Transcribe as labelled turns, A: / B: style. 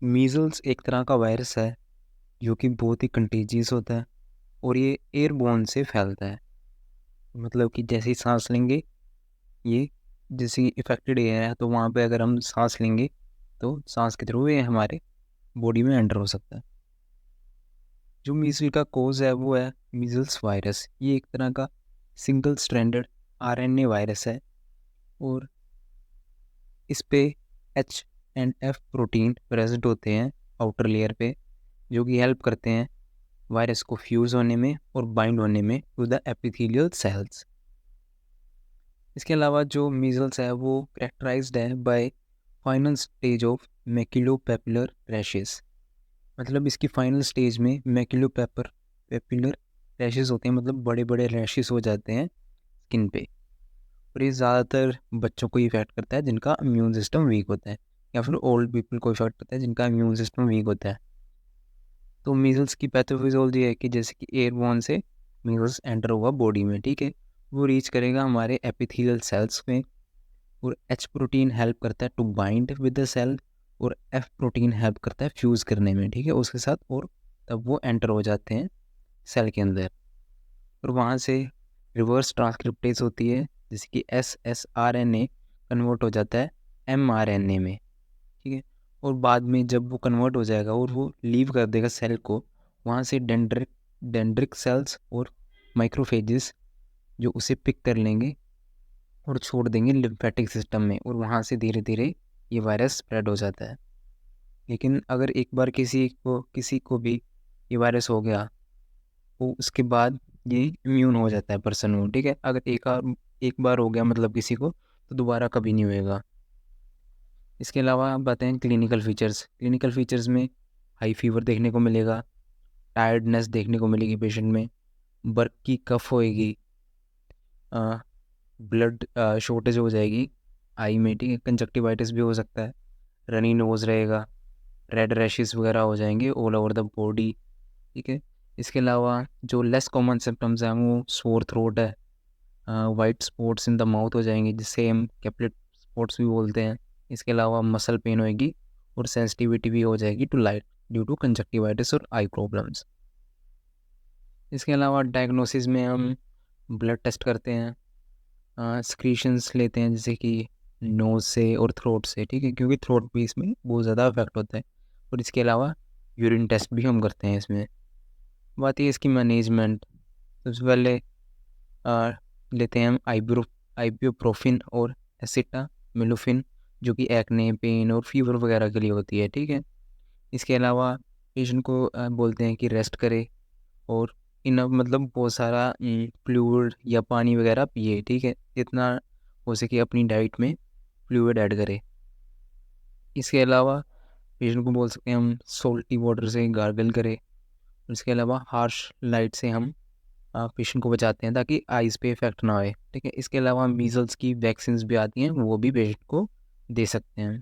A: Measles एक तरह का वायरस है जो कि बहुत ही कंटेजियस होता है और ये एयरबोर्न से फैलता है। मतलब कि जैसे ही सांस लेंगे, ये जैसे इफेक्टेड एयर है तो वहाँ पे अगर हम सांस लेंगे तो सांस के थ्रू ये हमारे बॉडी में एंटर हो सकता है। जो मीज़ल का कोज है वो है मीज़ल्स वायरस। ये एक तरह का सिंगल स्ट्रैंडेड आरएनए वायरस है और इस पे H&F प्रोटीन प्रेजेंट होते हैं आउटर लेयर पे, जो कि हेल्प करते हैं वायरस को फ्यूज़ होने में और बाइंड होने में टू द एपिथेलियल सेल्स। इसके अलावा जो मीज़ल्स है वो करेक्टराइज्ड है by final stage of maculopapular rashes. मतलब इसकी फाइनल स्टेज में मैक्यूलोपैपुलर रैशेस होते हैं, मतलब बड़े बड़े रैशेस हो जाते हैं स्किन पे। और ये ज़्यादातर बच्चों को इफेक्ट करता है जिनका इम्यून सिस्टम वीक होता है, या फिर ओल्ड पीपल को इफेक्ट करता है जिनका इम्यून सिस्टम वीक होता है। तो मीज़ल्स की पैथोफिजियोलॉजी है कि जैसे कि एयरबोर्न से मीज़ल्स एंटर हुआ बॉडी में, ठीक है, वो रीच करेगा हमारे एपिथेलियल सेल्स में और एच प्रोटीन हेल्प करता है to bind with the cell और एफ प्रोटीन हेल्प करता है फ्यूज़ करने में, ठीक है, उसके साथ, और तब वो एंटर हो जाते हैं सेल के अंदर। और वहाँ से रिवर्स ट्रांसक्रिप्टेज होती है, जैसे कि SSRNA कन्वर्ट हो जाता है mRNA में, ठीक है। और बाद में जब वो कन्वर्ट हो जाएगा और वो लीव कर देगा सेल को, वहाँ से डेंड्रिक सेल्स और माइक्रोफेजेस जो उसे पिक कर लेंगे और छोड़ देंगे लिम्फेटिक सिस्टम में, और वहाँ से धीरे धीरे ये वायरस स्प्रेड हो जाता है। लेकिन अगर एक बार किसी को भी ये वायरस हो गया तो उसके बाद ये इम्यून हो जाता है पर्सन को, ठीक है। अगर एक बार हो गया मतलब किसी को, तो दोबारा कभी नहीं होएगा। इसके अलावा आप बताएं क्लिनिकल फीचर्स में हाई फीवर देखने को मिलेगा, टायर्डनेस देखने को मिलेगी पेशेंट में, बर्क की कफ होएगी, ब्लड शॉर्टेज हो जाएगी आई में, ठीक है, कंजक्टिवाइटिस भी हो सकता है, रनी नोज रहेगा, रेड रैशेस वगैरह हो जाएंगे ऑल ओवर द बॉडी, ठीक है। इसके अलावा जो लेस कॉमन सिम्टम्स हैं वो सोर थ्रोट है, white spots in the mouth हो जाएंगे जिससे हम कैप्लेट स्पॉट्स भी बोलते हैं। इसके अलावा मसल पेन होएगी और सेंसिटिविटी भी हो जाएगी to light due to conjunctivitis और आई प्रॉब्लम्स। इसके अलावा डायग्नोसिस में हम ब्लड टेस्ट करते हैं, स्क्रीशंस लेते हैं जैसे कि नोज़ से और थ्रोट से, ठीक है, क्योंकि थ्रोट भी इसमें बहुत ज़्यादा अफेक्ट होता है। और इसके अलावा यूरिन टेस्ट भी हम करते हैं इसमें। बात ये इसकी मैनेजमेंट, सबसे पहले आ, लेते हैं हम आइब्यूप्रोफिन और एसिटामिनोफेन, जो कि एक्ने, पेन और फीवर वगैरह के लिए होती है, ठीक है। इसके अलावा पेशेंट को बोलते हैं कि रेस्ट करे और इनफ मतलब बहुत सारा फ्लूइड या पानी वगैरह पिए, ठीक है, जितना हो सके अपनी डाइट में फ्लूइड ऐड करे। इसके अलावा पेशेंट को बोल सकते हैं हम सोल्टी वाटर से गार्गल करे। इसके अलावा हार्श लाइट से हम पेशेंट को बचाते हैं ताकि आइज़ पे इफेक्ट ना आए, ठीक है। इसके अलावा मीज़ल्स की वैक्सीन्स भी आती हैं, वो भी पेशेंट को दे सकते हैं।